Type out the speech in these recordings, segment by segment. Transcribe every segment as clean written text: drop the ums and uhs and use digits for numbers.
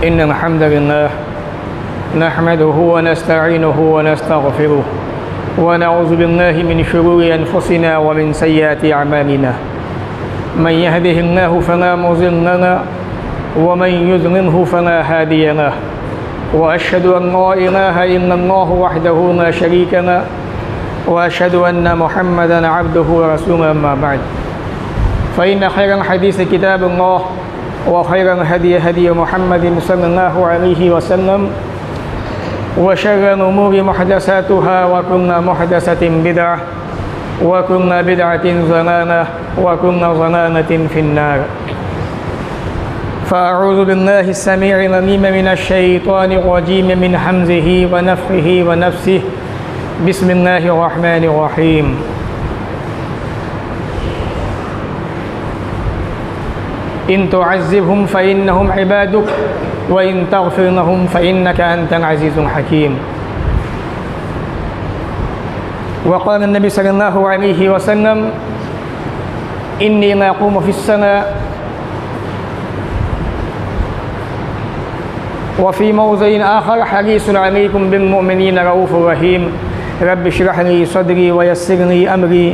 इन्नल हम्दुलिल्लाह नहमदुहु व नस्तईनुहु व नस्तगफिरुह व नऊज़ु बिल्लाहि मिन शुरूरि अनफुसिना व मिन सय्यिआति अमालिना मन यहदिहिल्लाहु फला मुज़िल्ला लहु व मन युज़लिल्हु फला हादिय लहु व अशहदु अन ला इलाहा इल्लल्लाहु वहदहु ला शरीका लहु व अशहदु अन्न मुहम्मदन अब्दुहु व रसूलुहु अम्मा बअद फ़इन्न खैरल हदीस किताबुल्लाह व खैरल हदी हदी मुहम्मदिन सल्लल्लाहु अलैहि वसल्लम व शर्रल उमूरि मुहदसातुहा व कुल्लु मुहदसतिन बिदअह व कुल्लु बिदअतिन ज़लालह व कुल्लु ज़लालतिन फिन्नार। फ़अऊज़ु बिल्लाहि अस्समीइल अलीम मिनश शैतानिर रजीम मिन हम्ज़िहि व नफ़्ख़िहि व नफ़्सिहि बिस्मिल्लाहिर रहमानिर रहीम। इन तुअज़्ज़िबहुम फ़इन्नहुम इबादुक व इन तग़फ़िर लहुम फ़इन्नका अंतल अज़ीज़ुल हकीम। वक़ाल नबी सल्लल्लाहु अलैहि वसल्लम इन्नी ला अक़ूमु फ़िस्सलाह व फ़ी मौज़िइन आख़र हरीसुन अलैकुम बिल्मुअ्मिनीना रऊफ़ुर रहीम। रब्बि इश्रह ली सदरी व यस्सिर ली अमरी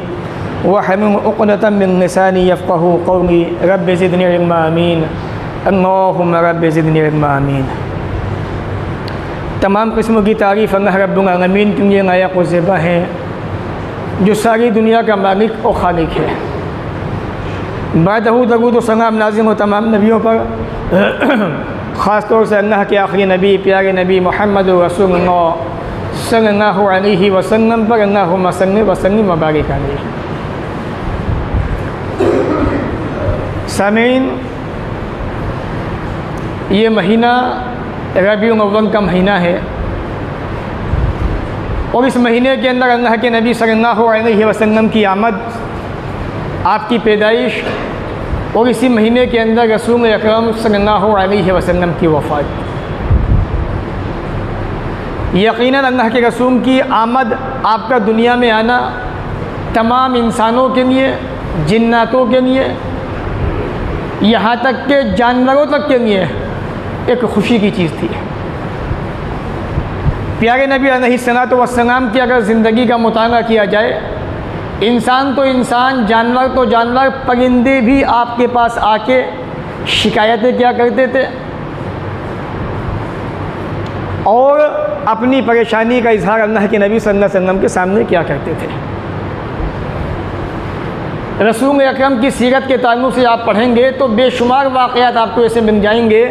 वहलुल उक़दतम मिन लिसानी यफ़क़हू क़ौली रब्बि ज़िदनी इल्मा आमीन। अल्लाहुम्मा रब्बि ज़िदनी इल्मा आमीन। तमाम किस्मों की तारीफ़ अल्लाह रब्बुल आलमीन के लिए लायक़ व ज़ेबा है जो सारी दुनिया का मालिक और खालिक है। बादहू दरूद व सलाम नाज़िल हो तमाम नबियों पर, ख़ास तौर से अल्लाह के आखिरी नबी प्यारे नबी मुहम्मद रसूलुल्लाह सल्लल्लाहु अलैहि वसल्लम पर अल्लाहुम्मा सल्लि व सल्लिम व बारिक अलैहि। सामीन, ये महीना रबीउल अव्वल का महीना है और इस महीने के अंदर अल्लाह के नबी सल्लल्लाहु अलैहि वसल्लम की आमद, आपकी पैदाइश और इसी महीने के अंदर रसूल अकरम सल्लल्लाहु अलैहि वसल्लम की वफ़ात। यकीनन अल्लाह के रसूल की आमद, आपका दुनिया में आना तमाम इंसानों के लिए, जिन्नातों के लिए, यहाँ तक के जानवरों तक के लिए एक खुशी की चीज़ थी। प्यारे नबी अलैहिस्सलातु वस्सलाम की अगर ज़िंदगी का मुताला किया जाए, इंसान तो इंसान, जानवर तो जानवर, परिंदे भी आपके पास आके शिकायतें क्या करते थे और अपनी परेशानी का इजहार अल्लाह के नबी सल्लल्लाहु अलैहि वसल्लम के सामने क्या करते थे। रसूल अकरम की सीरत के ताल्लुक़ से आप पढ़ेंगे तो बेशुमार वाक़यात आपको ऐसे मिल जाएंगे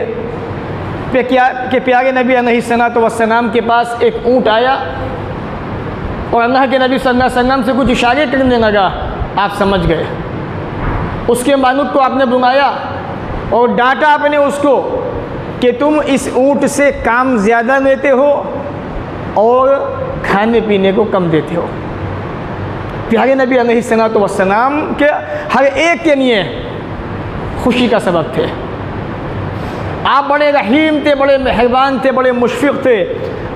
कि प्यारे नबी अलैहिस्सलातु वस्सलाम के पास एक ऊँट आया और अल्लाह के नबी सल्लल्लाहु अलैहि वसल्लम से कुछ इशारे करने लगा, आप समझ गए। उसके मालिक को आपने बुलाया और डांटा आपने उसको कि तुम इस ऊँट से काम ज़्यादा लेते हो और खाने पीने को कम देते हो। प्यारे नबी अलैहिस्सलातु वस्सलाम के हर एक के लिए खुशी का सबब थे। आप बड़े रहीम थे, बड़े मेहरबान थे, बड़े मुशफ़िक़ थे।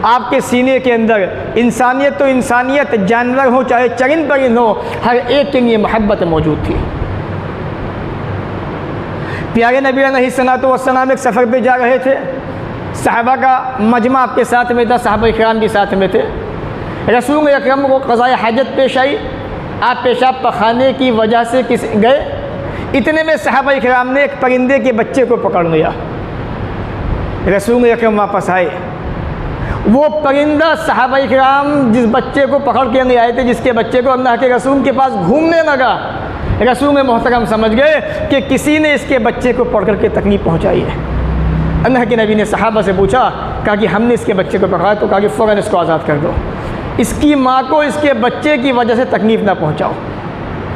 आपके सीने के अंदर इंसानियत तो इंसानियत, जानवर हो चाहे चरिंद परिंद हो, हर एक के लिए मोहब्बत मौजूद थी। प्यारे नबी अलैहिस्सलातु वस्सलाम एक सफ़र पे जा रहे थे, सहाबा का मजमा आपके साथ में था, सहाबा किराम भी साथ में थे। रसूल अकरम को क़ज़ाए हाजत पेश आई, आप पेशाब पखाने की वजह से गए। इतने में सहाबा किराम ने एक परिंदे के बच्चे को पकड़ लिया। रसूल अकरम वापस आए, वो परिंदा सहाबा किराम जिस बच्चे को पकड़ के ले आए थे, जिसके बच्चे को अल्लाह के रसूल के पास घूमने लगा, रसूल मोहतरम समझ गए कि किसी ने इसके बच्चे को पकड़ के तकलीफ़ पहुँचाई है। अल्लाह के नबी ने सहाबा से पूछा, कहा कि हमने इसके बच्चे को पकड़ा, तो कहा कि फ़ौरन इसको आज़ाद कर दो, इसकी माँ को इसके बच्चे की वजह से तकलीफ़ ना पहुँचाओ।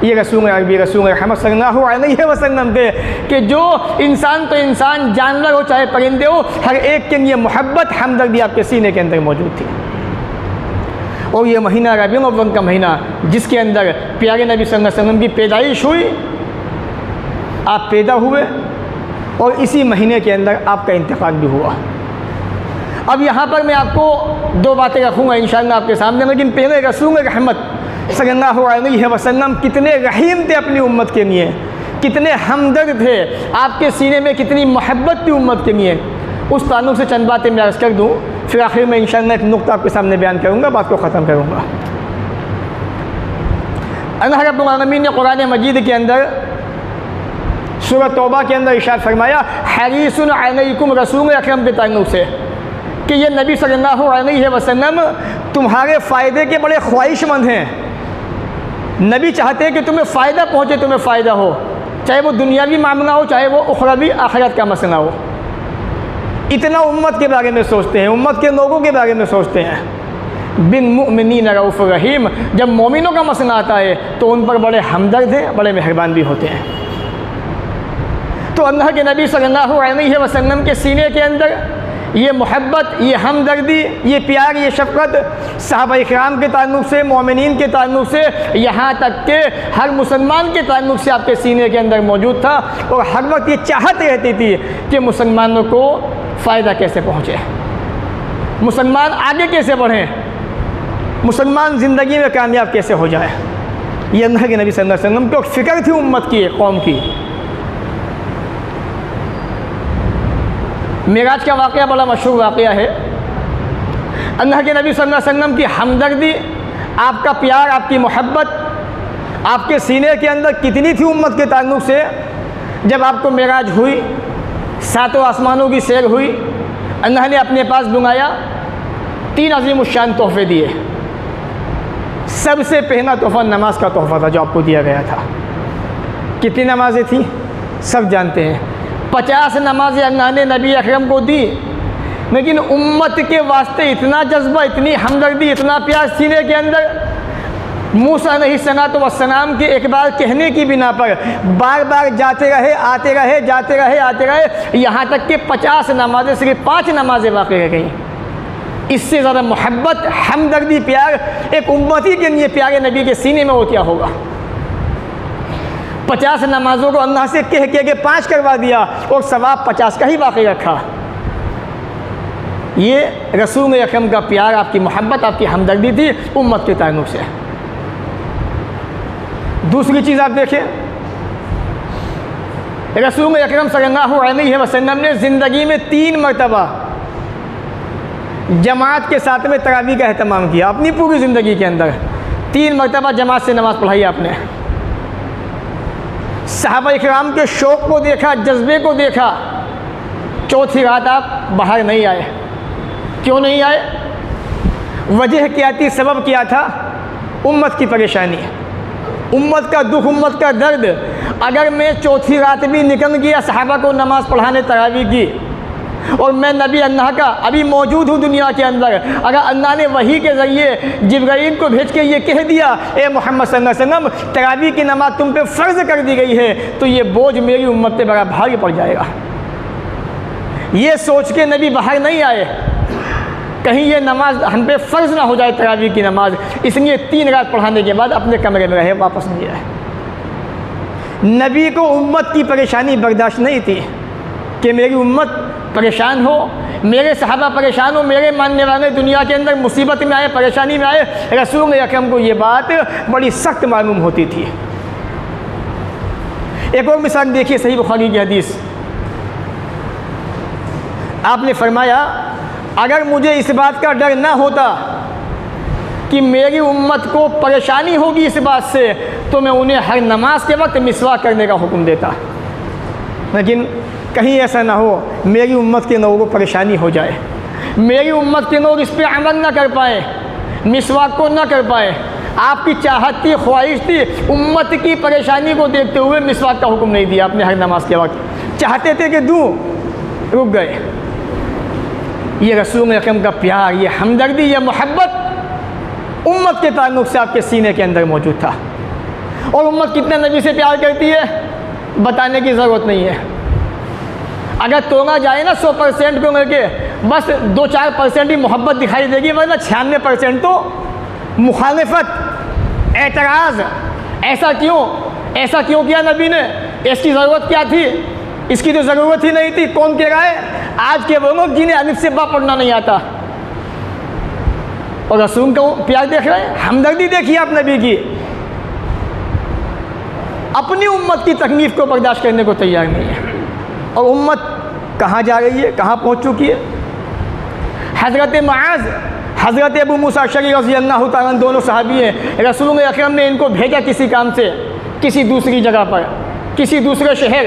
ये रसूल अरबी रसूल रहमत सल्लल्लाहु अलैहि वसल्लम थे कि जो इंसान तो इंसान, जानवर हो चाहे परिंदे हो, हर एक के लिए मोहब्बत, हमदर्दी आपके सीने के अंदर मौजूद थी। और ये महीना रबीउल अव्वल का महीना, जिसके अंदर प्यारे नबी सल्लल्लाहु अलैहि वसल्लम की पैदाइश हुई, आप पैदा हुए और इसी महीने के अंदर आपका इंतकाल भी हुआ। अब यहाँ पर मैं आपको दो बातें रखूँगा इंशाअल्लाह आपके सामने, लेकिन पहले रसूल रहमत सल्लल्लाहु अलैहि वसल्लम कितने रहीम थे अपनी उम्मत के लिए, कितने हमदर्द थे, आपके सीने में कितनी मोहब्बत थी उम्मत के लिए। उस ताल्लुक़ से चंद बातें मैं अर्ज़ कर दूँ, फिर आखिर में इंशाअल्लाह एक नुक्ता आपके सामने बयान करूँगा, बात को ख़त्म करूँगा। अल्लाह रब्बुल आलमीन ने कुरान मजीद के अंदर सूरह तौबा के अंदर इरशाद फरमाया, हरीसुन अलैकुम रसूल अकरम के ताल्लुक़ से कि ये नबी सल्लल्लाहु अलैहि वसल्लम तुम्हारे फ़ायदे के बड़े ख्वाहिशमंद हैं। नबी चाहते हैं कि तुम्हें फ़ायदा पहुँचे, तुम्हें फ़ायदा हो, चाहे वो दुनियावी मामला हो, चाहे वो उखरवी आखिरत का मसला हो। इतना उम्मत के बारे में सोचते हैं, उम्मत के लोगों के बारे में सोचते हैं। बिन मुमिनीन रऊफ़ रहीम, जब मोमिनों का मसला आता है तो उन पर बड़े हमदर्द हैं, बड़े मेहरबान भी होते हैं। तो अल्लाह के नबी सल्लल्लाहु अलैहि वसल्लम के सीने के अंदर ये मोहब्बत, ये हमदर्दी, ये प्यार, ये शफ़क़त सहाबा-ए-किराम के ताल्लुक़ से, मोमिनीन के ताल्लुक़ से, यहाँ तक के हर मुसलमान के ताल्लुक़ से आपके सीने के अंदर मौजूद था। और हर वक्त ये चाहत रहती थी कि मुसलमानों को फ़ायदा कैसे पहुँचे, मुसलमान आगे कैसे बढ़ें, मुसलमान ज़िंदगी में कामयाब कैसे हो जाए। ये अल्लाह के नबी सल्लल्लाहु अलैहि वसल्लम को फ़िक्र थी उम्मत की, कौम की। मेराज का वाक़या बड़ा मशहूर वाक़या है। अल्लाह के नबी सल्लल्लाहु अलैहि वसल्लम की हमदर्दी, आपका प्यार, आपकी मोहब्बत आपके सीने के अंदर कितनी थी उम्मत के ताल्लुक़ से। जब आपको मेराज हुई, सातों आसमानों की सैर हुई, अल्लाह ने अपने पास बुलाया, 3 अज़ीमुश्शान तोहफ़े दिए। सबसे पहला तोहफ़ा नमाज का तोहफ़ा था जो आपको दिया गया था। कितनी नमाज़ें थी सब जानते हैं, 50 नमाज़ें अल्लाह ने नबी अकरम को दी। लेकिन उम्मत के वास्ते इतना जज्बा, इतनी हमदर्दी, इतना प्यार सीने के अंदर, मूसा अलैहिस्सलाम के एक बार कहने की बिना पर बार बार जाते रहे, आते रहे, जाते रहे, आते रहे, यहाँ तक कि 50 नमाज़ें सिर्फ 5 नमाज़ें बाक़ी रह गईं। इससे ज़्यादा मोहब्बत, हमदर्दी, प्यार एक उम्मती के लिए प्यारे नबी के सीने में हो क्या होगा। 50 नमाज़ों को अल्लाह से कह के 5 करवा दिया और सवाब 50 का ही बाक़ी रखा। ये रसूल अकरम का प्यार, आपकी मोहब्बत, आपकी हमदर्दी थी उम्मत के ताल्लुक़ से। दूसरी चीज़ आप देखें, रसूल अकरम सल्लल्लाहु अलैहि वसल्लम ने ज़िंदगी में 3 मरतबा जमात के साथ में तरावी का एहतमाम किया। अपनी पूरी ज़िंदगी के अंदर 3 मरतबा जमात से नमाज़ पढ़ाई आपने। सहाबा-ए-किराम के शौक़ को देखा, जज्बे को देखा। चौथी रात आप बाहर नहीं आए। क्यों नहीं आए? वजह क्या थी, सबब क्या था? उम्मत की परेशानी, उम्मत का दुख, उम्मत का दर्द। अगर मैं चौथी रात भी निकल गया सहाबा को नमाज़ पढ़ाने तरावी की, और मैं नबी अल्लाह का अभी मौजूद हूँ दुनिया के अंदर, अगर अल्लाह ने वही के ज़रिए जिब्राईल को भेज के ये कह दिया, ए मोहम्मद सल्लल्लाहु अलैहि वसल्लम तरावी की नमाज़ तुम पे फ़र्ज़ कर दी गई है, तो ये बोझ मेरी उम्मत पे बड़ा भारी पड़ जाएगा। ये सोच के नबी बाहर नहीं आए कहीं ये नमाज हम पे फ़र्ज़ ना हो जाए तरावी की नमाज, इसलिए 3 रात पढ़ाने के बाद अपने कमरे में रहे, वापस नहीं आए। नबी को उम्मत की परेशानी बर्दाश्त नहीं थी कि मेरी उम्मत परेशान हो, मेरे सहाबा परेशान हो, मेरे मानने वाले दुनिया के अंदर मुसीबत में आए, परेशानी में आए। रसूल अकरम को ये बात बड़ी सख्त मालूम होती थी। एक और मिसाल देखिए, सही बुखारी की हदीस, आपने फरमाया अगर मुझे इस बात का डर ना होता कि मेरी उम्मत को परेशानी होगी इस बात से, तो मैं उन्हें हर नमाज के वक्त मिसवाक करने का हुक्म देता। लेकिन कहीं ऐसा ना हो मेरी उम्मत के लोगों को परेशानी हो जाए, मेरी उम्मत के लोग इस पर अमल ना कर पाए, मिसवाक को ना कर पाए। आपकी चाहत थी, ख्वाहिश थी, उम्मत की परेशानी को देखते हुए मिसवाक का हुक्म नहीं दिया आपने हर नमाज के वक्त। चाहते थे कि दूँ, रुक गए। ये रसूल अकरम का प्यार, ये हमदर्दी, ये मोहब्बत उम्मत के ताल्लुक़ से आपके सीने के अंदर मौजूद था। और उम्मत कितना नबी से प्यार करती है बताने की ज़रूरत नहीं है। अगर तोड़ा जाए ना 100% को लेके, बस 2-4% ही मोहब्बत दिखाई देगी, वरना 96% तो मुखालिफत, एतराज़। ऐसा क्यों किया नबी ने? इसकी ज़रूरत क्या थी? इसकी तो ज़रूरत ही नहीं थी। कौन कह रहा है? आज के वो लोग जिन्हें अलिफ से बा पढ़ना नहीं आता, और रसूल को प्यार देख रहे हैं, हमदर्दी देखिए आप नबी की। अपनी उम्मत की तकलीफ़ को बर्दाश्त करने को तैयार नहीं है। और उम्मत कहाँ जा रही है, कहाँ पहुँच चुकी है। हज़रत मुआज़, हज़रत अबू मूसा अशअरी रज़ी अल्लाह तआला अन्हु दोनों सहाबी हैं। रसूल अकरम ने इनको भेजा किसी काम से, किसी दूसरी जगह पर, किसी दूसरे शहर,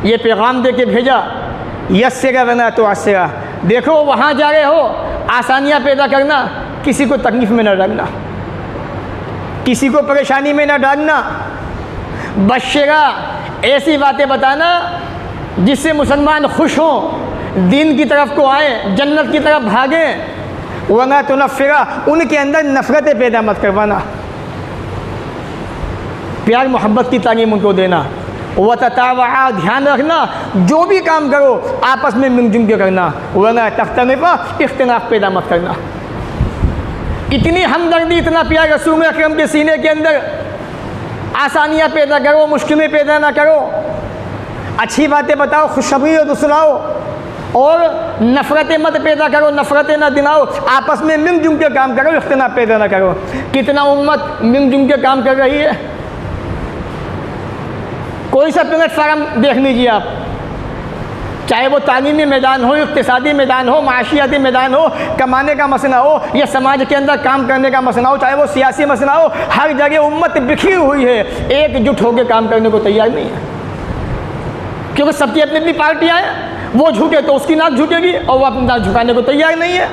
ये पैगाम दे के भेजा, यस्सिर वला तुअस्सिर, देखो वहाँ जा रहे हो, आसानियाँ पैदा करना, किसी को तकलीफ़ में न डालना, किसी को परेशानी में न डालना। बशरा, ऐसी बातें बताना जिससे मुसलमान खुश हों, दीन की तरफ को आए, जन्नत की तरफ भागें। वला तुनफ़िरा, उनके अंदर नफ़रतें पैदा मत करवाना, प्यार मोहब्बत की तालीम उनको देना। व ततावा, ध्यान रखना जो भी काम करो आपस में मिलजुल के करना। वला तख्तलिफ़ा, इख्तिलाफ़ पैदा मत करना। इतनी हमदर्दी, इतना प्यार रसूल अकरम के सीने के अंदर, आसानियाँ पैदा करो, मुश्किलें पैदा ना करो, अच्छी बातें बताओ, खुशखबरी और सुनाओ, और नफ़रतें मत पैदा करो, नफ़रतें ना दिलाओ, आपस में मिलजुल के काम करो, इख्तिलाफ़ पैदा ना करो। कितना उम्मत मिलजुल के काम कर रही है। कोई सा प्लेटफार्म देख लीजिए आप, चाहे वो तालीमी मैदान हो, इक़्तिसादी मैदान हो, माशियाती मैदान हो, कमाने का मसला हो, या समाज के अंदर काम करने का मसला हो, चाहे वो सियासी मसला हो, हर जगह उम्मत बिखरी हुई है, एकजुट होकर काम करने को तैयार नहीं है। क्योंकि सबकी अपनी अपनी पार्टियाँ हैं, वो झुके तो उसकी नाक झुकेगी, और वो अपनी नाक झुकाने को तैयार नहीं है।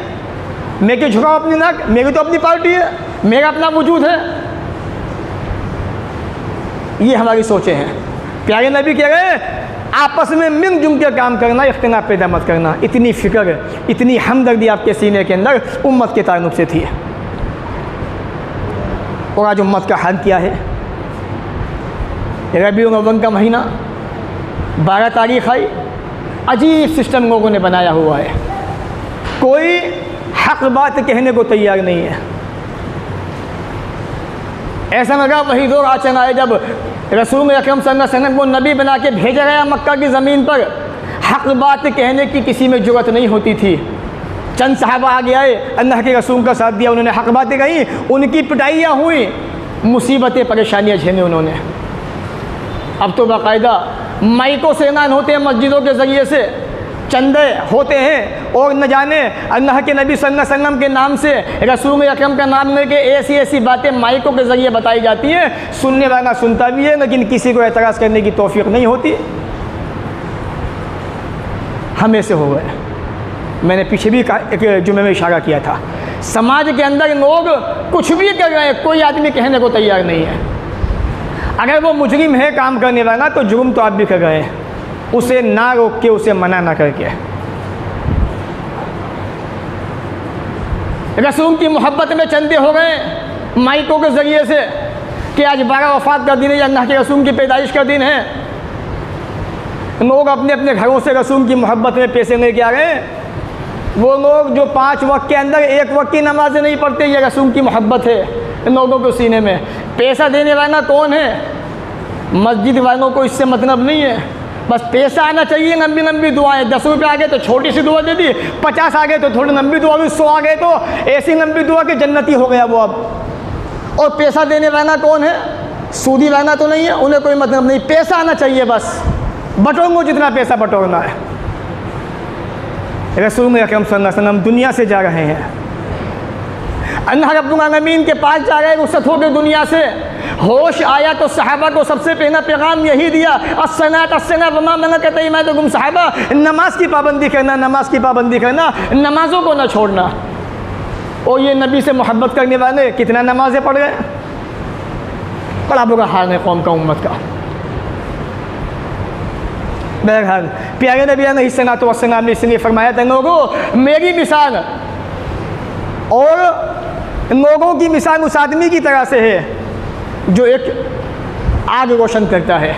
मैं क्यों झुकाऊँ अपनी नाक, मेरी तो अपनी पार्टी है, मेरा अपना वजूद है। ये हमारी सोचें हैं। प्यारे नबी कह रहे हैं आपस में मिलजुल के काम करना, इख्तिलाफ पैदा मत करना। इतनी फ़िक्र, इतनी हमदर्दी आपके सीने के अंदर उम्मत के ताल्लुक़ से थी। और आज उम्मत का हाल क्या है। रबीउल अव्वल का महीना 12 तारीख़ आई, अजीब सिस्टम लोगों ने बनाया हुआ है, कोई हक़ बात कहने को तैयार नहीं है। ऐसा लगा वही दौर अचानक आए जब रसूल अकरम सल्लल्लाहु अलैहि वसल्लम को नबी बना के भेजा गया मक्का की ज़मीन पर। हक़ बात कहने की किसी में जुर्रत नहीं होती थी। चंद सहाबा आगे आए, अल्लाह के रसूल का साथ दिया, उन्होंने हक़ बातें कही, उनकी पिटाइयाँ हुई, मुसीबतें परेशानियाँ झेली उन्होंने। अब तो बाकायदा माइकों से ऐलान होते हैं, मस्जिदों के ज़रिए से चंदे होते हैं, और न जाने अल्लाह के नबी सल्लल्लाहु अलैहि वसल्लम के नाम से, रसूल अकरम का नाम लेके ऐसी ऐसी बातें माइकों के ज़रिए बताई जाती हैं। सुनने वाला सुनता भी है, लेकिन किसी को एतराज़ करने की तौफीक नहीं होती। हम ऐसे हो गए। मैंने पीछे भी एक जुमे में इशारा किया था, समाज के अंदर लोग कुछ भी कर रहे हैं, कोई आदमी कहने को तैयार नहीं है। अगर वो मुजरिम है काम करने वाला, तो जुर्म तो आप भी कर रहे हैं, उसे ना रोक के, उसे मना ना करके। रसूल की मोहब्बत में चंदे हो गए माइकों के ज़रिए से कि आज 12 वफ़ात का दिन है, अल्लाह के रसूल की पैदाइश का दिन है। लोग अपने अपने घरों से रसूल की मोहब्बत में पैसे लेके आ रहे हैं। वो लोग जो 5 वक्त के अंदर 1 वक्त की नमाज़ें नहीं पढ़ते, ये रसूल की मोहब्बत है इन लोगों के सीने में। पैसा देने वाला कौन है? मस्जिद वालों को इससे मतलब नहीं है, बस पैसा आना चाहिए। लंबी लंबी दुआएं, 10 रुपये आ गए तो छोटी सी दुआ दे दी, 50 आ गए तो थोड़ी लंबी दुआ हुई, 100 आ गए तो ऐसी लंबी दुआ कि जन्नती हो गया वो अब। और पैसा देने वाला कौन है? सूदी वाला तो नहीं है, उन्हें कोई मतलब नहीं, पैसा आना चाहिए बस, बटोरो जितना पैसा बटोरना है। रसूल अकरम सल्लल्लाहु अलैहि वसल्लम दुनिया से जा रहे हैं, अल्लाह रब्बुल आलमीन के पास जा रहे, रुखसत हो गए दुनिया से। होश आया तो सहाबा को सबसे पहला पैगाम यही दिया, अस्सलात अस्सलात वमा मलकत अयमानुकुम। सहाबा, नमाज की पाबंदी करना, नमाज की पाबंदी करना, नमाज़ों को न छोड़ना। और ये नबी से मोहब्बत करने वाले कितना नमाजें पढ़ गए। बड़ा बुरा हाल है कौम का, उम्मत का। बहरहाल प्यारे नबी अलैहिस्सलातु वस्सलाम ने इसलिए फरमाया था, लोगों मेरी मिसाल और लोगों की मिसाल उस आदमी की तरह से है जो एक आग रोशन करता है।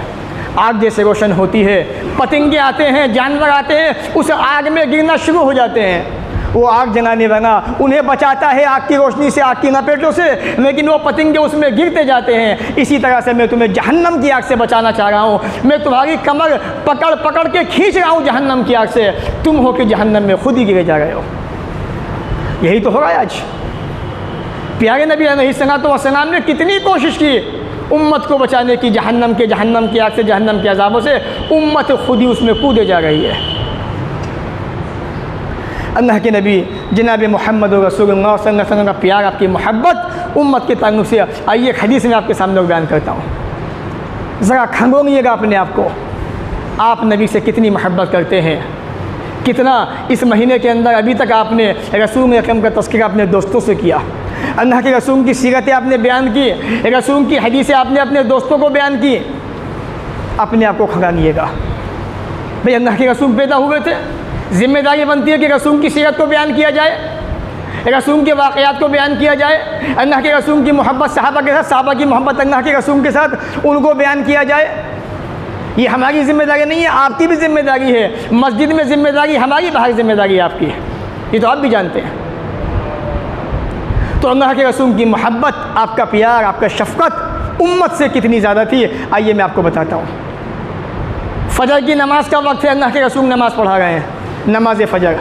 आग जैसे रोशन होती है, पतंगे आते हैं, जानवर आते हैं, उस आग में गिरना शुरू हो जाते हैं। वो आग जलाने वाला उन्हें बचाता है आग की रोशनी से, आग की लपेटों से, लेकिन वो पतंगे उसमें गिरते जाते हैं। इसी तरह से मैं तुम्हें जहन्नम की आग से बचाना चाह रहा हूँ। मैं तुम्हारी कमर पकड़ पकड़ के खींच रहा हूँ जहन्नम की आग से, तुम हो कि जहन्नम में खुद ही गिरे जा रहे हो। यही तो हो रहा है आज। प्यारे नबी अलैहिस्सलातु वस्सलाम ने कितनी कोशिश की उम्मत को बचाने की, जहन्नम की आग से, जहन्नम के अज़ाबों से। उम्मत खुद ही उसमें कूदे जा रही है। अल्लाह के नबी जनाब मोहम्मद रसूलुल्लाह सल्लल्लाहु अलैहि वसल्लम का प्यार, आपकी मोहब्बत उम्मत के ताल्लुक़ से आइए एक हदीस में आपके सामने बयान करता हूँ। ज़रा खंगोलिएगा अपने आप को, आप नबी से कितनी मोहब्बत करते हैं, कितना इस महीने के अंदर अभी तक आपने रसूल अकरम का तज़किरा अपने दोस्तों से किया, अल्लाह के रसूल की सीरतें आपने बयान की, रसूल की हदीसें आपने अपने दोस्तों को बयान की। अपने आप को खंगालिएगा। भाई अल्लाह के रसूल पैदा हुए थे, ज़िम्मेदारी बनती है कि रसूल की सीरत को बयान किया जाए, रसूल के वाक़यात को बयान किया जाए, अल्लाह के रसूल की मोहब्बत सहाबा के साथ, सहाबा की मोहब्बत अल्लाह के रसूल के साथ, उनको बयान किया जाए। ये हमारी ज़िम्मेदारी नहीं है, आपकी भी ज़िम्मेदारी है। मस्जिद में ज़िम्मेदारी हमारी, बाहर ज़िम्मेदारी आपकी है, ये तो आप भी जानते हैं। तो अल्लाह के रसूल की मोहब्बत, आपका प्यार, आपका शफ़क़त उम्मत से कितनी ज़्यादा थी, आइए मैं आपको बताता हूँ। फ़जर की नमाज का वक्त है, अल्लाह के रसूल नमाज़ पढ़ा रहे हैं, नमाज फ़जर।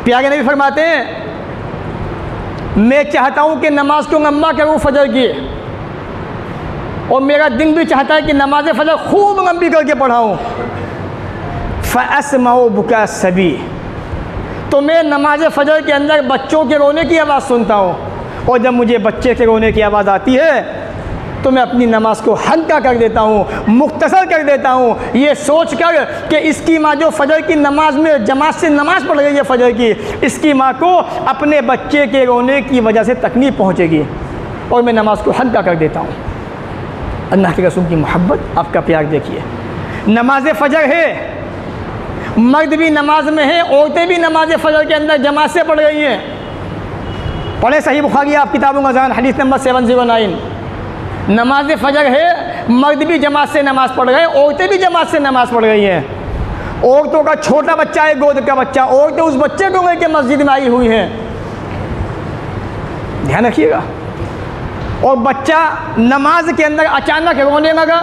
प्यारे नबी फरमाते हैं, मैं चाहता हूँ कि नमाज को लम्बा करूँ फ़जर की, और मेरा दिन भी चाहता है कि नमाज फ़जर खूब लंबी करके पढ़ाऊँ। फ़अस्माउ बुका सभी, तो मैं नमाज फ़जर के अंदर बच्चों के रोने की आवाज़ सुनता हूँ, और जब मुझे बच्चे के रोने की आवाज़ आती है तो मैं अपनी नमाज को हल्का कर देता हूँ, मुख्तसर कर देता हूँ, ये सोच कर कि इसकी माँ जो फ़जर की नमाज में जमात से नमाज पढ़ रही है फ़जर की, इसकी माँ को अपने बच्चे के रोने की वजह से तकलीफ़ पहुँचेगी, और मैं नमाज को हल्का कर देता हूँ। अल्लाह के रसूल की मोहब्बत, आपका प्यार देखिए। नमाज फ़जर है, मर्द भी नमाज में है, औरतें भी नमाज फ़जर के अंदर जमात से पढ़ रही हैं। पढ़े सही बुखारी आप किताबुल अज़ान हदीस नंबर 709। नमाज फ़जर है, मर्द भी जमात से नमाज़ पढ़ रहे हैं, औरतें भी जमात से नमाज़ पढ़ रही हैं। औरतों का छोटा बच्चा है, गोद का बच्चा, औरतें उस बच्चे को लेकर मस्जिद में आई हुई हैं, ध्यान रखिएगा। और बच्चा नमाज के अंदर अचानक रोने लगा,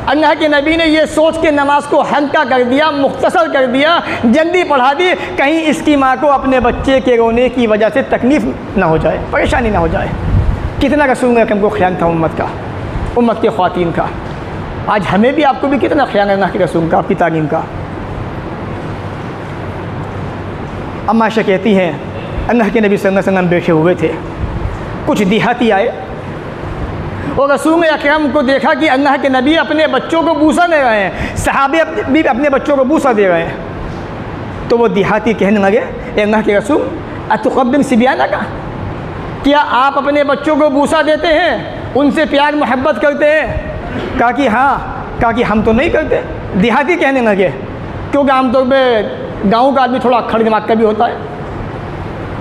अल्लाह के नबी ने ये सोच के नमाज को हल्का कर दिया, मुख्तसर कर दिया, जल्दी पढ़ा दी, कहीं इसकी माँ को अपने बच्चे के रोने की वजह से तकलीफ़ ना हो जाए, परेशानी ना हो जाए। कितना रसूल अकरम को ख्याल था उम्मत का, उम्मत के ख़वातीन का। आज हमें भी, आपको भी कितना ख्याल है अल्लाह के रसूल का, आपकी तालीम का। अम्मा आयशा कहती हैं, अल्लाह के नबी सल्लल्लाहु अलैहि वसल्लम बैठे हुए थे, कुछ देहाती आए और रसूल अकरम को देखा कि अल्लाह के नबी अपने बच्चों को बूसा दे रहे हैं, सहाबे भी अपने बच्चों को बूसा दे रहे हैं। तो वो देहाती कहने लगे, अल्लाह के रसूल अतुक़ब्बिल सिबियाना का, क्या आप अपने बच्चों को बूसा देते हैं, उनसे प्यार मोहब्बत करते हैं? कहा कि हाँ। कहा कि हम तो नहीं करते। देहाती कहने लगे, क्योंकि आमतौर पर गाँव का आदमी थोड़ा अक्खड़ दिमाग का भी होता है,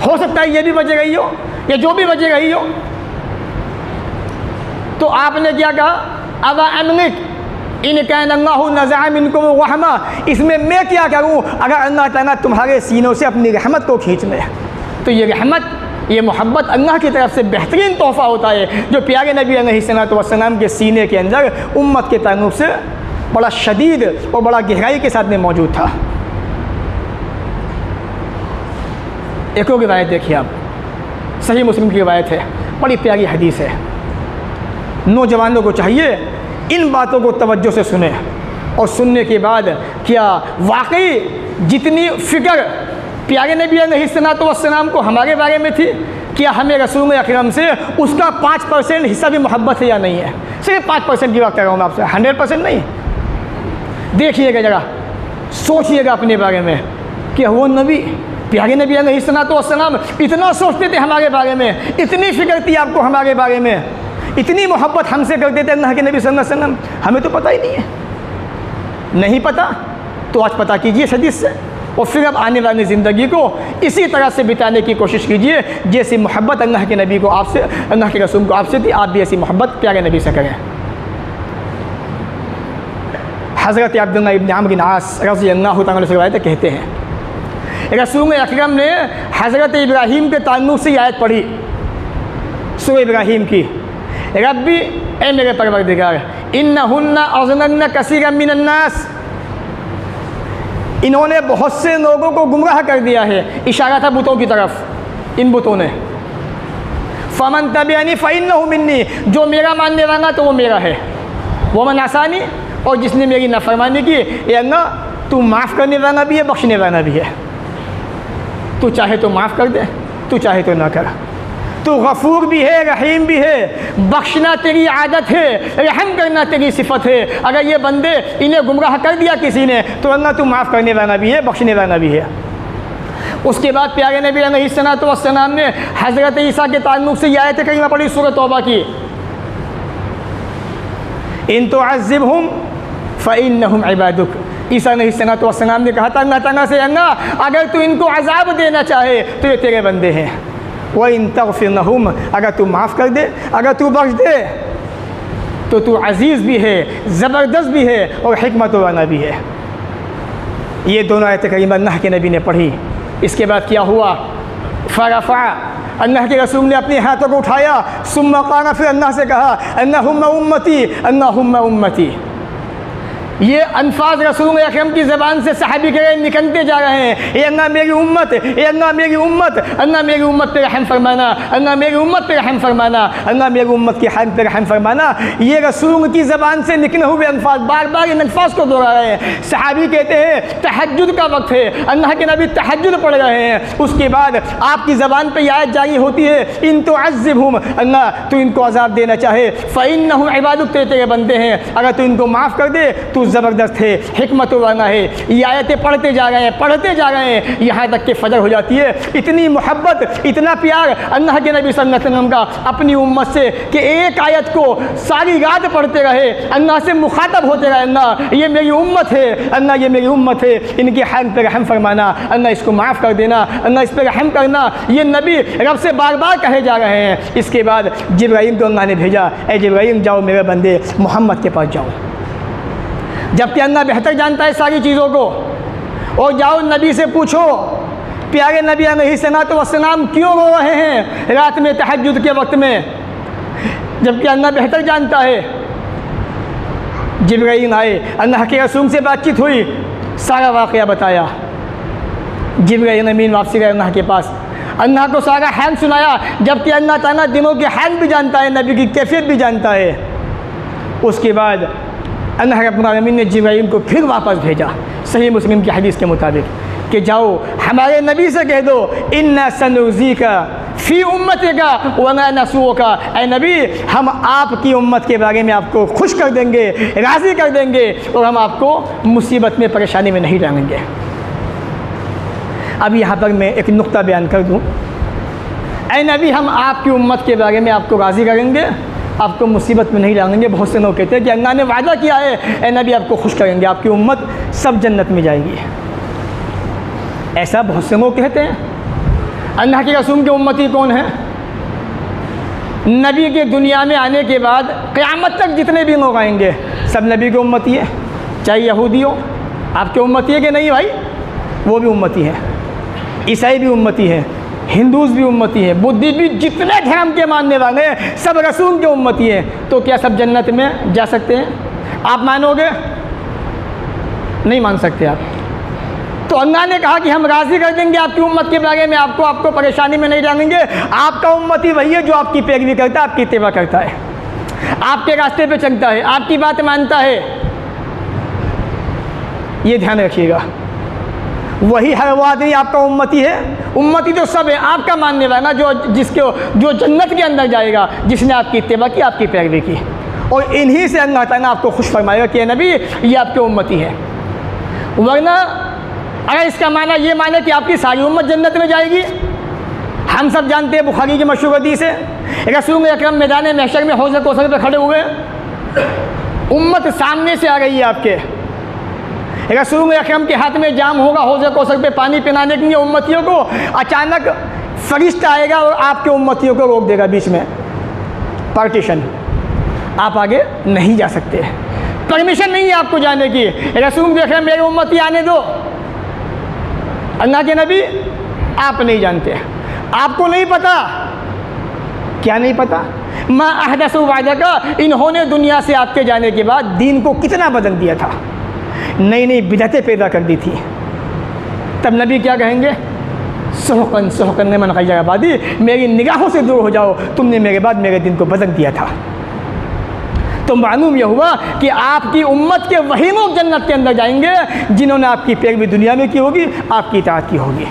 हो सकता है ये भी वजह रही हो या जो भी वजह रही हो। तो आपने क्या कहा, अबा अमलिक इन कैनल्लाहु नज़अ मिनकुम रहमा, इसमें मैं क्या करूं अगर अल्लाह ताला तुम्हारे सीनों से अपनी रहमत को खींच ले। तो ये रहमत, ये मोहब्बत अल्लाह की तरफ से बेहतरीन तोहफ़ा होता है, जो प्यारे नबी अलैहिस्सलातु वस्सलाम के सीने के अंदर उम्मत के ताल्लुक़ से बड़ा शदीद और बड़ा गहराई के साथ में मौजूद था। एक और रिवायत देखिए आप, सही मुस्लिम की रिवायत है, बड़ी प्यारी हदीस है। नौजवानों को चाहिए इन बातों को तवज्जो से सुने, और सुनने के बाद क्या वाकई जितनी फ़िक्र प्यारे नबी अलैहिस्सलातु वस्सलाम को हमारे बारे में थी, क्या हमें रसूल अकरम से उसका 5% हिस्सा भी मोहब्बत है या नहीं है? सिर्फ 5% की बात कर रहा हूँ मैं आपसे, 100% नहीं। देखिएगा जरा, सोचिएगा अपने बारे में कि वो नबी, प्यारे नबी अलैहिस्सलातु वस्सलाम इतना सोचते थे हमारे बारे में, इतनी फ़िक्र थी आपको हमारे बारे में, इतनी मोहब्बत हमसे करते थे अल्लाह के नबी सल्लल्लाहु अलैहि वसल्लम, हमें तो पता ही नहीं है। नहीं पता तो आज पता कीजिए हदीस से, और फिर अब आने वाली ज़िंदगी को इसी तरह से बिताने की कोशिश कीजिए जैसी मोहब्बत अल्लाह के नबी को आपसे, अल्लाह के रसूल को आपसे थी, आप भी ऐसी मोहब्बत प्यारे नबी से करें। हज़रत अब्दुल्लाह इब्न अम्र बिन आस रज़ियल्लाहु तआला अन्हु से रिवायत कहते हैं, रसूल अकरम ने हज़रत इब्राहीम के ताल्लुक़ से आयत पढ़ी, सूरह इब्राहीम की, रब्बी ए मेरे परवरदिगार, इन्नहुन्ना अज़लल्ना कसीरम मिनन नास, इन्होंने बहुत से लोगों को गुमराह कर दिया है। इशारा था बुतों की तरफ, इन बुतों ने। फ़मन तबिअनी फ़इन्नहु मिन्नी, जो मेरा मानने वाला तो वो मेरा है, वमन असानी, और जिसने मेरी नाफरमानी की, ये अल्लाह तू माफ़ करने वाला भी है, बख्शने वाला भी है। तू चाहे तो माफ़ कर दे, तू चाहे तो ना कर। तू गफ़ूर भी है, रहीम भी है, बख्शना तेरी आदत है, रहम करना तेरी सिफत है। अगर ये बंदे इन्हें गुमराह कर दिया किसी ने तो अल्लाह तू माफ़ करने वाला भी है, बख्शने वाला भी है। उसके बाद प्यारे नबी अलैहिस्सलातु वस्सलाम ने हज़रत ईसा के ताल्लुक़ से ये आयत करीमा पढ़ी सूरह तौबा की, इन तुअज़्ज़िबहुम फ़इन्नहुम इबादुक। ईसा अलैहिस्सलातु वस्सलाम ने कहा था अल्लाह ताला से, अल्लाह अगर तू इनको अज़ाब देना चाहे तो ये तेरे बंदे हैं, व इन तग़फ़िर लहुम, अगर तू माफ़ कर दे, अगर तू बख्श दे तो तू अज़ीज़ भी है, ज़बरदस्त भी है और हिकमत वाला भी है। ये दोनों आयत करीमा अल्लाह के नबी ने पढ़ी। इसके बाद क्या हुआ, फ़रफ़ा, अल्लाह के रसूल ने अपने हाथों को उठाया, सुम्मा क़ाला, फिर अल्लाह से कहा अल्लाहुम्मा उम्मती, अल्लाहुम्मा उम्मती। ये अल्फाज रसूल अकरम की ज़बान से सहाबी के निकलते जा रहे हैं, ये अल्लाह मेरी उम्मत, ये अल्लाह मेरी उम्मत, अल्लाह मेरी उम्मत पे रहम फरमाना, अल्लाह मेरी उम्मत पे रहम फरमाना, अल्लाह मेरी उम्मत की हाल पे रहम फरमाना। ये रसूल की ज़बान से निकले हुए अल्फाज, बार बार इन अल्फाज को दोहरा रहे हैं। सहाबी कहते हैं तहज्जुद का वक्त है, अल्लाह के नबी तहज्जुद पढ़ रहे हैं, उसके बाद आपकी ज़बान पर आयत जारी होती है, इन तुअज़्ज़िबहुम, अल्लाह तू इनको अज़ाब देना चाहे, फ़इन्नहुम इबादुक, तेरे बंदे हैं, अगर तू इनको माफ़ कर दे तू ज़बरदस्त है, हिकमत वाला है। ये आयतें पढ़ते जा रहे हैं, पढ़ते जा रहे हैं, यहाँ तक कि फजर हो जाती है। इतनी मोहब्बत, इतना प्यार अल्लाह के नबी सल्लल्लाहु अलैहि वसल्लम का अपनी उम्मत से कि एक आयत को सारी रात पढ़ते रहे, अल्लाह से मुखातब होते रहे, अल्लाह ये मेरी उम्मत है, अल्लाह ये मेरी उम्मत है, इनके हाल पर रहम फरमाना, अल्लाह इसको माफ़ कर देना, अल्लाह इस पर रहम करना। ये नबी रब से बार बार कहे जा रहे हैं। इसके बाद जिब्राइल को अल्लाह ने भेजा, ए जिब्राइल जाओ मेरे बंदे मोहम्मद के पास जाओ, जबकि अल्लाह बेहतर जानता है सारी चीज़ों को, और जाओ नबी से पूछो प्यारे नबी अलैहिस्सलातु वस्सलाम क्यों रो रहे हैं रात में तहज्जुद के वक्त में, जबकि अल्लाह बेहतर जानता है। जिब्राइल आए, अल्लाह के रसूल से बातचीत हुई, सारा वाक़या बताया। जिब्राइल अमीन वापसी गए अल्लाह के पास, अल्लाह को सारा हाल सुनाया, जबकि अल्लाह ताला दिनों के हाल भी जानता है, नबी की कैफियत भी जानता है। उसके बाद अल्लाह रब्बुल आलमीन ने जिब्राइल को फिर वापस भेजा, सही मुस्लिम की हदीस के मुताबिक, कि जाओ हमारे नबी से कह दो इन्ना सनुज़ीका फ़ी उम्मतिका व ला नसूका, ऐ नबी हम आपकी उम्मत के बारे में आपको खुश कर देंगे, राज़ी कर देंगे, और हम आपको मुसीबत में, परेशानी में नहीं डालेंगे। अब यहाँ पर मैं एक नुक्ता बयान कर दूँ, ऐ नबी हम आपकी उम्मत के बारे में आपको राज़ी करेंगे, आपको मुसीबत में नहीं डालेंगे। बहुत से लोग कहते हैं कि अल्लाह ने वादा किया है, ए नबी आपको खुश करेंगे, आपकी उम्मत सब जन्नत में जाएगी। ऐसा बहुत से लोग कहते हैं। अल्लाह के रसूल की उम्मती कौन है? नबी के दुनिया में आने के बाद क़यामत तक जितने भी लोग आएंगे सब नबी के उम्मती है, चाहे यहूदी हो, आपके उम्मती है कि नहीं भाई, वो भी उम्मती है, ईसाई भी उम्मती है, हिंदूज़ भी उम्मती है, बुद्धिस्ट भी, जितने धर्म के मानने वाले हैं सब रसूल के उम्मती हैं। तो क्या सब जन्नत में जा सकते हैं? आप मानोगे? नहीं मान सकते आप। तो अल्लाह ने कहा कि हम राज़ी कर देंगे आपकी उम्मत के बारे में, आपको परेशानी में नहीं डालेंगे। आपका उम्मती वही है जो आपकी पैरवी करता है, आपकी इत्तिबा करता है, आपके रास्ते पे चलता है, आपकी बात मानता है। ये ध्यान रखिएगा, वही हर वो आदमी आपका उम्मती है। उम्मती तो सब है, आपका मानने वाला जो जन्नत के अंदर जाएगा, जिसने आपकी इत्तिबा की, आपकी पैरवी की। और इन्हीं से अल्लाह ताला आपको खुश फरमाएगा कि नबी ये आपके उम्मती है। वरना अगर इसका माना ये माने कि आपकी सारी उम्मत जन्नत में जाएगी, हम सब जानते हैं बुखारी की मशहूर हदीस है, रसूल अकरम मैदान महशर में हौज़ कौसर पे खड़े हुए, उम्मत सामने से आ रही है आपके, रसूल अकरम के हाथ में जाम होगा हौज़ कौसर पे पानी पिलाने के लिए उम्मतियों को। अचानक फरिश्ता आएगा और आपके उम्मतियों को रोक देगा बीच में, पार्टीशन, आप आगे नहीं जा सकते, परमिशन नहीं है आपको जाने की। रसूल देख रहे मेरे उम्मती आने दो। अल्लाह के नबी आप नहीं जानते, आपको नहीं पता। क्या नहीं पता? मा अहदसु बादका, इन्होंने दुनिया से आपके जाने के बाद दीन को कितना बदल दिया था, नई नई बिदअतें पैदा कर दी थी। तब नबी क्या कहेंगे? सोहकन सोहकन ने मन खैर आबादी, मेरी निगाहों से दूर हो जाओ, तुमने मेरे बाद मेरे दिन को बदल दिया था। तो मालूम यह हुआ कि आपकी उम्मत के वही लोग जन्नत के अंदर जाएंगे जिन्होंने आपकी पैरवी दुनिया में की होगी, आपकी इताअत की होगी।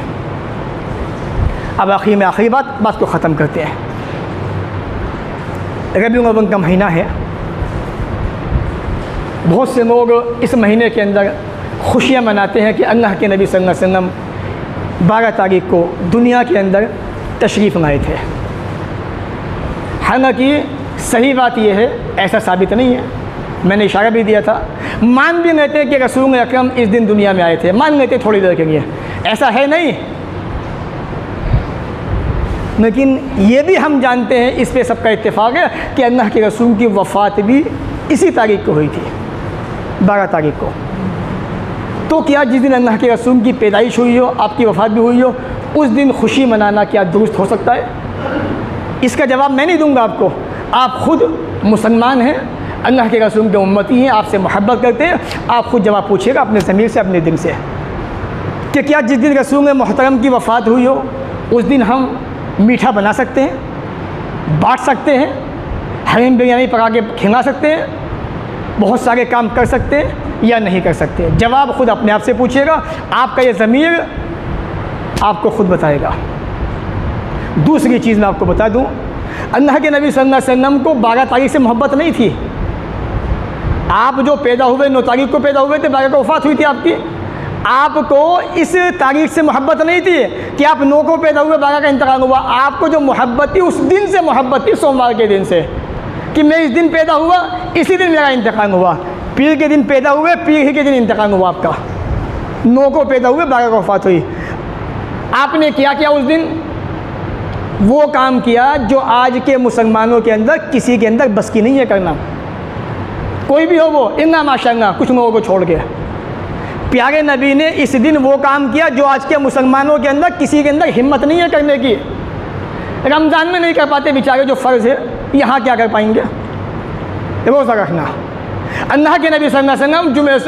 अब आखिर में आखिरी बात को ख़त्म करते हैं। रबीउल अव्वल का महीना है। बहुत से लोग इस महीने के अंदर खुशियाँ मनाते हैं कि अल्लाह के नबी सल्लल्लाहु अलैहि वसल्लम 12 तारीख को दुनिया के अंदर तशरीफ़ लाए थे। हालांकि सही बात यह है, ऐसा साबित नहीं है। मैंने इशारा भी दिया था, मान भी लेते हैं कि रसूल अकरम इस दिन दुनिया में आए थे, मान लेते थोड़ी देर के लिए, ऐसा है नहीं। लेकिन ये भी हम जानते हैं, इस पे सबका इत्तेफाक है कि अल्लाह के रसूल की वफ़ात भी इसी तारीख को हुई थी, 12 तारीख को। तो क्या जिस दिन अल्लाह के रसूल की पैदाइश हुई हो, आपकी वफ़ात भी हुई हो, उस दिन खुशी मनाना क्या दुरुस्त हो सकता है? इसका जवाब मैं नहीं दूंगा आपको। आप खुद मुसलमान हैं, अल्लाह के रसूल के उम्मती हैं, आपसे मोहब्बत करते हैं। आप खुद जवाब पूछिएगा अपने ज़मीर से, अपने दिल से, कि क्या जिस दिन रसूल मोहतरम की वफ़ात हुई हो उस दिन हम मीठा बना सकते हैं, बांट सकते हैं, हरीम बिरयानी पका के खिला सकते हैं, बहुत सारे काम कर सकते हैं या नहीं कर सकते? जवाब खुद अपने आप से पूछिएगा। आपका ये ज़मीर आपको खुद बताएगा। दूसरी चीज़ मैं आपको बता दूं, अल्लाह के नबी सल्लल्लाहु अलैहि वसल्लम को 12 तारीख से मोहब्बत नहीं थी। आप जो पैदा हुए 9 तारीख को पैदा हुए थे, 12 को वफ़ात हुई थी आपकी। आपको इस तारीख से मोहब्बत नहीं थी कि आप 9 को पैदा हुए, 12 का इंतकाल हुआ। आपको जो मोहब्बत थी उस दिन से मोहब्बत थी, सोमवार के दिन से, कि मैं इस दिन पैदा हुआ, इसी दिन मेरा इंतकाल हुआ। पीर के दिन पैदा हुए, पीर ही के दिन इंतकाल हुआ आपका। 9 को पैदा हुए, 12 को वफ़ात हुई। आपने क्या किया उस दिन? वो काम किया जो आज के मुसलमानों के अंदर किसी के अंदर बस की नहीं है करना। कोई भी हो वो, इन्ना माशाअल्लाह, कुछ लोगों को छोड़ के। प्यारे नबी ने इस दिन वो काम किया जो आज के मुसलमानों के अंदर किसी के अंदर हिम्मत नहीं है करने की। रमज़ान में नहीं कर पाते बेचारे, जो फ़र्ज़ है, यहाँ क्या कर पाएंगे? रोज़ा रखना। अल्लाह के नबी सल्लल्लाहु अलैहि वसल्लम जुमे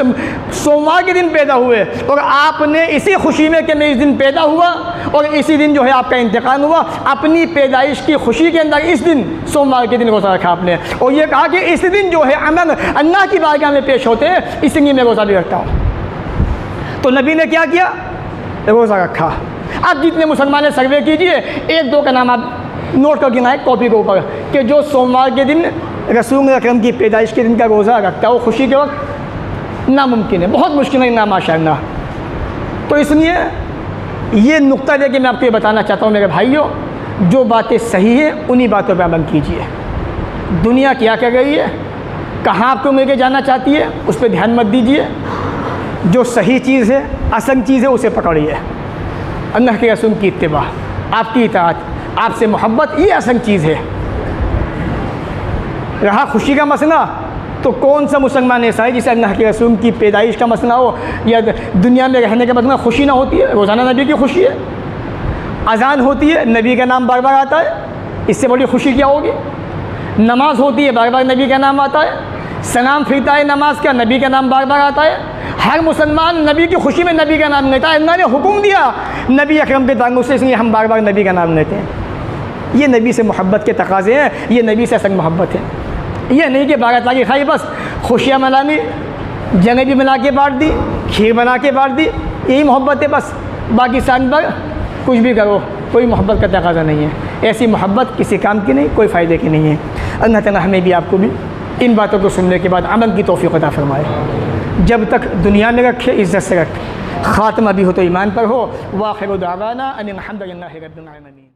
सोमवार के दिन पैदा हुए और आपने इसी खुशी में कि मैं इस दिन पैदा हुआ और इसी दिन जो है आपका इंतकाल हुआ, अपनी पैदाइश की खुशी के अंदर इस दिन सोमवार के दिन रोज़ा रखा आपने और ये कहा कि इस दिन जो है अमल अल्लाह की बारगाह में पेश होते हैं, इसलिए मैं रोज़ा भी रखता हूँ। तो नबी ने क्या किया? रोज़ा रखा। आप जितने मुसलमान सर्वे कीजिए, 1-2 का नाम आप नोट कर गिनाए कॉपी के ऊपर कि जो सोमवार के दिन रसूल अकरम की पैदाइश के दिन का रोज़ा रखता है वो खुशी के वक्त नामुमकिन है, बहुत मुश्किल है ना माशाअल्लाह। तो इसलिए ये नुक्ता दे के मैं आपको ये बताना चाहता हूँ मेरे भाइयों, जो बातें सही है उन्हीं बातों पर अमल कीजिए। दुनिया क्या कर रही है, कहाँ आपको लेके जाना चाहती है, उस पर ध्यान मत दीजिए। जो सही चीज़ है, असल चीज़ है, उसे पकड़िए। अल्लाह के रसूल की इत्तिबा, आपकी इताअत, आपसे मोहब्बत, ये असल चीज़ है। रहा खुशी का मसला, तो कौन सा मुसलमान ऐसा है जिसे अल्लाह के रसूल की पैदाइश का मसला हो या दुनिया में रहने का मसला खुशी ना होती है? रोज़ाना नबी की खुशी है, अजान होती है, नबी का नाम बार बार आता है, इससे बड़ी खुशी क्या होगी? नमाज होती है, बार बार नबी का नाम आता है, सलाम फिरता है नमाज का, नबी का नाम बार बार आता है। हर मुसलमान नबी की खुशी में नबी का नाम लेता है। अल्लाह ने हुक्म दिया नबी अकरम के ताल्लुक़ से, इसलिए हम बार बार नबी का नाम लेते हैं। ये नबी से मोहब्बत के तकाज़े हैं, ये नबी से असल मोहब्बत है। ये नहीं कि 12 तारीख खाई बस खुशियाँ मनानी, जलेबी बना के बांट दी, खीर बना के बांट दी, यही मोहब्बत है बस। बाकी साल भर कुछ भी करो, कोई मोहब्बत का तकाज़ा नहीं है। ऐसी मोहब्बत किसी काम की नहीं, कोई फ़ायदे की नहीं है। अल्लाह ताला हमें भी आपको भी इन बातों को सुनने के बाद अमल की तौफ़ीक़ अता फ़रमाए। जब तक दुनिया में रखे, इज़्ज़त से रखे, ख़ात्मा भी हो तो ईमान पर हो। वाखिरु दावाना अनिल हम्दुलिल्लाहि रब्बिल आलमीन।